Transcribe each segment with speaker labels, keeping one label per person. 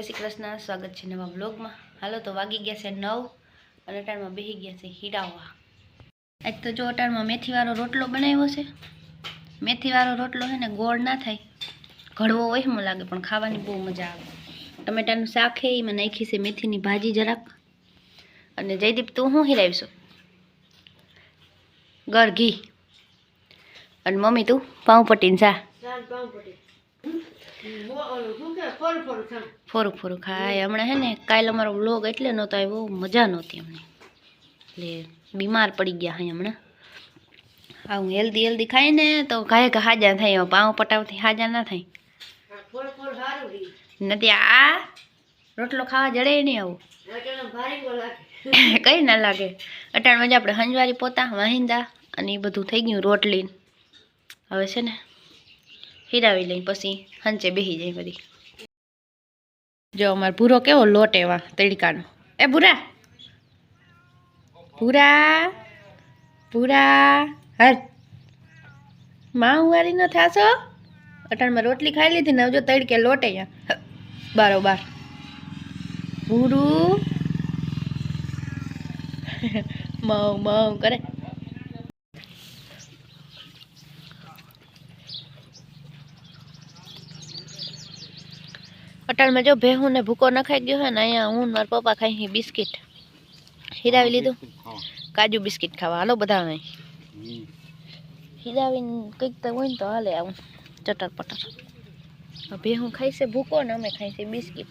Speaker 1: जय श्री कृष्ण। स्वागत है नवा ब्लॉग में। हालो तो वागी गया से 9 और अटाण में बेही गया से हीरावा। एक तो जो अटाण में मेथी वाळो रोटलो बनाव्यो छे। मेथी वाळो रोटलो है ने गोળ ना थाय, घड़वो होय एम लागे पण खावानी बहु मजा आवे। टमेटानुं शाक है एमां नाखी छे मेथीनी भाजी जराक। अने जयदीप तू हुं हीरावीशो? गढ़ घी। अने मम्मी तू पावपट्टी सा फोरू फोरू खाए। हमणे है ने काल अमारो व्लॉग एटले नहोतो आव्यो, मजा नहोती हमणे એટલે बीमार पड़ी गया है हमणे। आ हेल्दी हेल्दी खाई ने तो काहे का हाजा थाय, पाव पटावथी हाजा ना थाय। नथी आ रोटलो खावा जड़े नहीं आવું कई ना लागे। अटाण मजा आपणे हंजवारी पोता वाहिंदा अने ए बधुं थई गयुं रोटली। हवे छे ने हीरावी लई पछी हंचे बेही जाई बधी। जो अमार भूरो केवो लोट एवा तड़कानो। ए भूरा भूरा भूरा हर माऊ वारी न थाशो। अटाण में रोटली खाई लीधी ने जो तड़के लोटे या बारोबार भूरू माऊ माऊ करे। अटाण में जो भेहू ने भूको न खाई गयो है ने अहींया हूँ मार पप्पा खाई ही बिस्किट। हीरावी लीधुं काजू बिस्किट खावा। हालो बधा आई हीरावी कंईक तो होय ने तो हाले आવું चटर पटर। भेहू खाई से भूको ने अमे खाई से बिस्किट।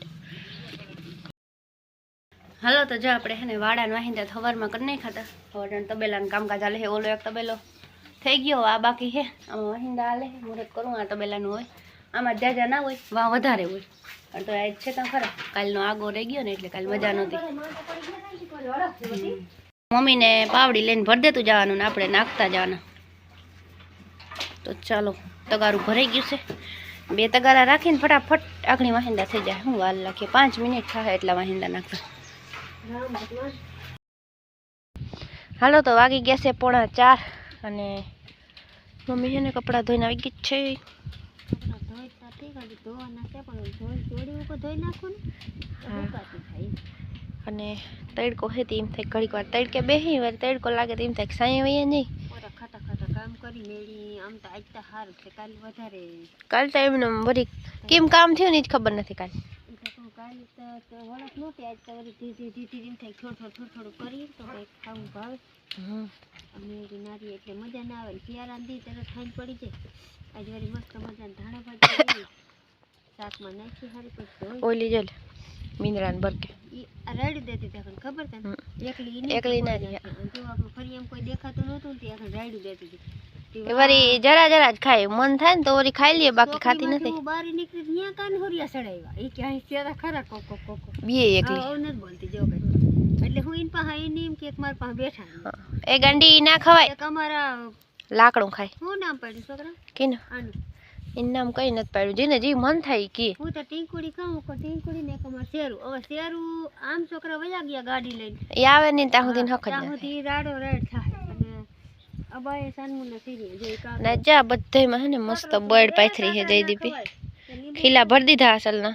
Speaker 1: हालो तो जो आपणे है ने वाड़ा ने वाहिंदा सवारमां करी नाख्या हता। हवे तबेलानुं कामकाज हाले छे। ओलो एक तबेलो थई गयो, आ बाकी है। आमां वाहिंदा हाले छे। मुहूर्त करूं आ तबेलानुं होय। आमां जाजा ना होय, वा वधारे होय पण तो आज छे तो खरा। कालनो आगो रही गयो ने એટલે काल मजा नहोती। मम्मी ने पावड़ी लईने भर देतुं जवानुं ने आपणे नाखता जवाना। तो चलो तगारू भराई गयुं छे। बे तगारा राखीने फटाफट आखणी वाहिंदा थई जाय। हुं वाल लागे 5 मिनिट थाय એટલા वाहिंदा नाखता। हालो तो वागी गया से 3:45 अने मम्मी है ने कपड़ा धोईने आई गई छे। अने तड़को है तो एम थाय घड़ीक वार तड़के बेही वार तड़को लागे तो एम थाय साई वही नहीं।
Speaker 2: खाटा खाटा काम करी मेली आम तो आज तो हार छे। काल वधारे
Speaker 1: काल तो एमने वरी केम काम थयो ने खबर नहीं। काल
Speaker 2: काल तो वळख नहोती, आज तो वरी धीरे धीरे एम थाय थोड़ो थोड़ो करी तो कई खाવું ભાવે। अमे नारी એટલે મજા ના આવે। શિયાળાની દી તરત ખાઈને પડી જાય। આજ વરી મસ્ત મજાની ધાણા ભાજી કરી શાકમાં નાખી હારી પછી ધોઈ
Speaker 1: ओली जल मींदड़ा ने बरके
Speaker 2: ઈ રાડી દેતી તને ખબર તને એકલી
Speaker 1: एकली ना रही
Speaker 2: જો આપણે ફરી એમ કોઈ દેખાતું નહોતું ને ત્યાં રાડી દેતી હતી।
Speaker 1: वरी जरा जरा ज खाए मन थाय ने तो वरी खाई लिए, बाकी खाती नहीं।
Speaker 2: હું બારી નીકળી ત્યાં કાન હોરિયા સડાવ્યા ઈ કે અહીં સેરા ખરા કોકો કોકો
Speaker 1: बीए एकली
Speaker 2: હા નથી બોલતી જો કઈ। એટલે હું ઈન પાસે આવીને એમ કે એક માર પાસે બેઠા
Speaker 1: ए गंडी ना खवाय
Speaker 2: એક અમારા
Speaker 1: लाकड़ू खाए।
Speaker 2: શું નામ પડ્યું છોકરા
Speaker 1: किन
Speaker 2: આનું?
Speaker 1: इन नाम कई नत पाड्યું जेने जी मन थाय की।
Speaker 2: હું તો ટીંકુડી ખાઉં કો ટીંકુડી ને એક અમાર શેરું। હવે શેરું આમ છોકરા વયા ગયા ગાડી લઈને
Speaker 1: ए आवे नहीं ता हुदीन हक
Speaker 2: ત્યાં
Speaker 1: ज
Speaker 2: સુધી રાડો રાડ થાય। અને અબાએ સાનમુને सीरी જે કા
Speaker 1: ना जा बधे में है ने मस्त बर्ड पाथरी है जयदीपी खीला भर दीधा असल ना।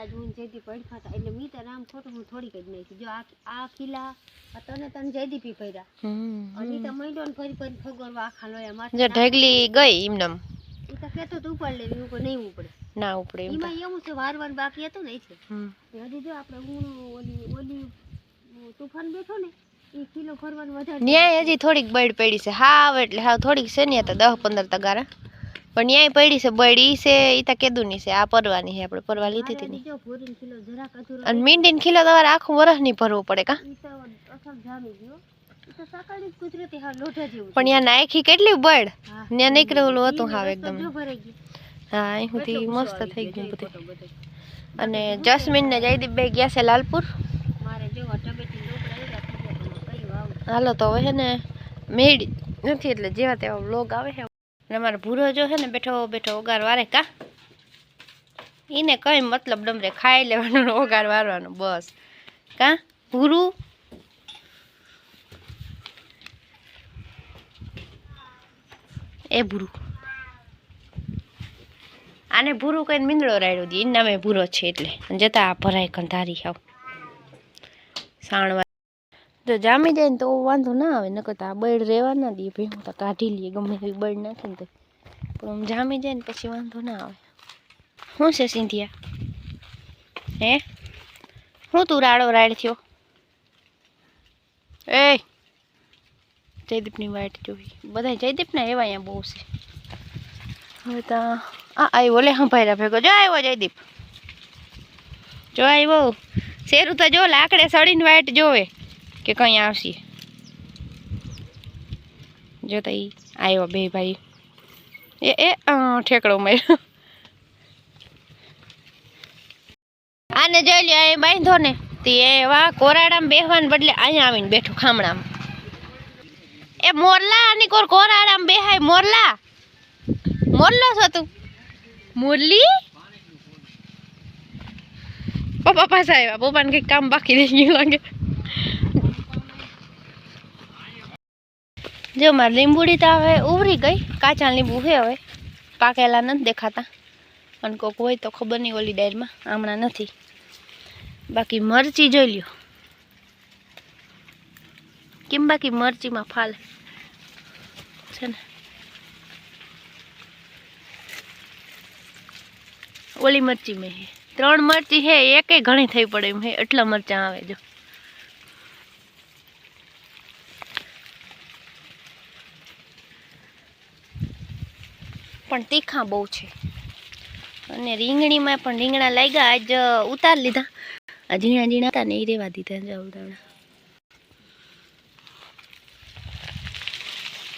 Speaker 2: आज હું જયદીપ પડ ખાતા એટલે મી તો રામ ખોટું હું થોડી જ નાખી। જો આ ખીલા તને તને જયદીપી કર્યા અને તો મૈડોન ફરી ફરી ખગરવા આખા લોયા માર
Speaker 1: जो ढगली गई इमनम
Speaker 2: ઈ તો કેતો તું ઉપર લેવી ઉપર નહીં ઉપડે
Speaker 1: ना उपड़े
Speaker 2: ઈમાં એવું છે વાર વાર બાકી હતું ને એટલે હજી જો આપણે હું ઓલી તુફાન બેઠો ને ઈ કિલો ફરવાનું વધારે
Speaker 1: न्याय हजी थोड़ीक बर्ड पड़ी से हाव एटले हाव थोड़ीक से नहीं तो 10-15 तगारा पण न्याय पड़ी से बड़ी से ई ता केदुनी से आ परवानी है। આપણે परवा લીધી હતી
Speaker 2: જો ભૂરીન કિલો જરાક અધૂરો
Speaker 1: અને મીંડીન કિલો તમારે આખું વરસ ની ભરવું પડે કા।
Speaker 2: ઈ તો અસલ જામી ગયો ઈ તો સકાળી કુદરતી હા લોઢા જેવું
Speaker 1: પણ યા નાખી કેટલી બર્ડ ને નીકળેલું હતું હાવ એકદમ।
Speaker 2: જો ભરાઈ ગઈ
Speaker 1: હા અહીં સુધી મસ્ત થઈ ગયું બધું। અને જસ્મીન ને જયદીપ બે ગયા છે લાલપુર।
Speaker 2: મારે જો ટમેટી લોકડા એવા થઈ ગયા કઈ વાવ।
Speaker 1: હાલો તો હવે છે ને મેડી નથી એટલે જેવા તેવા વ્લોગ આવે છે। અને અમારો ભૂરો જો છે ને બેઠો બેઠો ઓગાર વારે કા ઈને કઈ મતલબ ડમરે ખાઈ લેવાનું ઓગાર વારવાનું બસ કા ભૂરું। ए भूरू આને ભૂરું કઈને મીંદડો રાડ્યો દી એના નામે ભૂરો છે એટલે જતા આ ભરાય કંધારી આવ સાણવા તો જામી જાય ને તો વાંધો ના આવે નકર તો આ બળ રહેવા ના દે ભાઈ હું તો કાઢી લઈએ ગમે એવી બળ નાખે ને તો પણ આમ જામી જાય ને પછી વાંધો ના આવે શું છે સિંધિયા હે હું તું રાડો રાડ થયો એ જયદીપની વાઈટ જોઈ બધા જયદીપના એવા અહીંયા બહુ છે હવે તો આ આવ્યો લે હંભાઈરા ભેગો જો આવ્યો જયદીપ જો આવ્યો શેરું તો જો લાકડે સડીને વાઈટ જોવે કે કઈ આવશે જો તો ઈ આવ્યો બે ભાઈ એ ઠેકડો માર્યો આને જોઈ લ્યો અહીં બાંધો ને તે એવા કોરાડામાં બેહવાને બદલે અહીંયા આવીને બેઠો ખામણામાં એ મોરલા આની કોર કોરાડામાં બેહાય મોરલા મોરલો છો તું મુરલી પપ્પા પાસે આવ્યા પપ્પાને કંઈક કામ બાકી રહી ગયું લાગે જો મારે લીંબુડી તો હવે ઉભરી ગઈ કાચા લીંબુ છે હવે પાકેલા નથી દેખાતા અને કોક હોય તો ખબર નહીં ઓલી ડાયરમાં હમણાં નથી બાકી મરચી જોઈ લ્યો કેમ બાકી મરચીમાં ફાલ છે ને ઓલી મરચી મેં હે 3 મરચી હે એકે ઘણી થઈ પડે એમ હે એટલા મરચાં આવે જો પણ તીખા બહુ છે અને રીંગણીમાં પણ રીંગણા લાગ્યા આજ ઉતાર લીધા આ ઝીણા ઝીણા હતા ને એ રેવા દીધા જાવ દાણા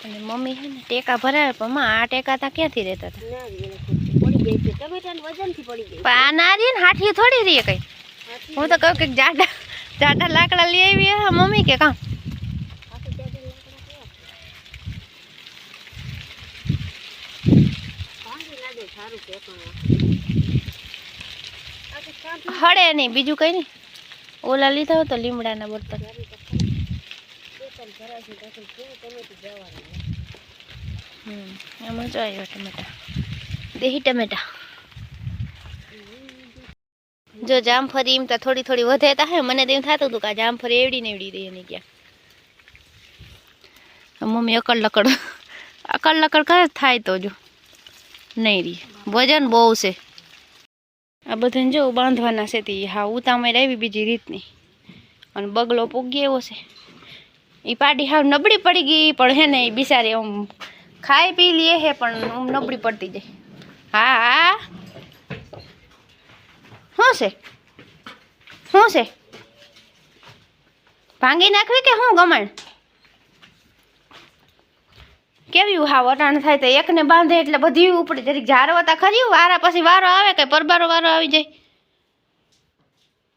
Speaker 1: અને મમ્મી હે ને ટેકા ભરાવે પણ માં આ ટેકા તા ક્યાંથી રહેતા હતા પણ આ નારી ને હાથી થોડી રહી કઈ હું તો કહું કે જાડા જાડા લાકડા લઈ આવી હે મમ્મી કે કામ હડે નહીં બીજું કઈ નહીં ઓલા લીધા હોય તો લીમડાના બર્તન એમાં જો આવ્યો ટમેટા દેહી ટમેટા જો જામફળી એમ તો થોડી થોડી વધે તા હે મને તેમ થતું હતું કે આ જામફળી એવડી ને એવડી રહી નહીં ક્યાં મમ્મી અકડ લકડ કરે થાય તો જો નહીં રહી વજન બહુ છે આ બધાને જો બાંધવાના છે તે હા ઉતામળ આવી બીજી રીતની અને બગલો પૂગી એવો છે એ પાડી હાવ નબળી પડી ગઈ પણ હે ને એ બિચારી આમ ખાઈ પી લે હે પણ આમ નબળી પડતી જાય હા હા શું છે ભાંગી નાખવી કે શું ગમણ કેવી હા વટાણ થાય તો એકને બાંધે એટલે બધી ઉપડી જરીક ઝારવતા ખરી વારા પછી વારો આવે કે પરબારો વારો આવી જાય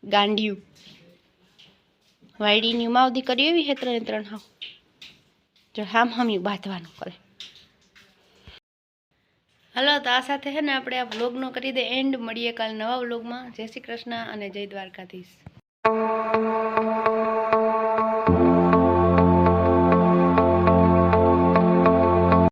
Speaker 1: ગાંડિયું વાયડીની માવદી કરી એવી છે 3 હાવ જો હામી બાંધવાનું કરે હલો તો આ સાથે છે ને આપણે આ વ્લોગનો કરી દે એન્ડ મળીએ કાલ નવા વ્લોગમાં જય શ્રી કૃષ્ણ અને જય દ્વારકાધીશ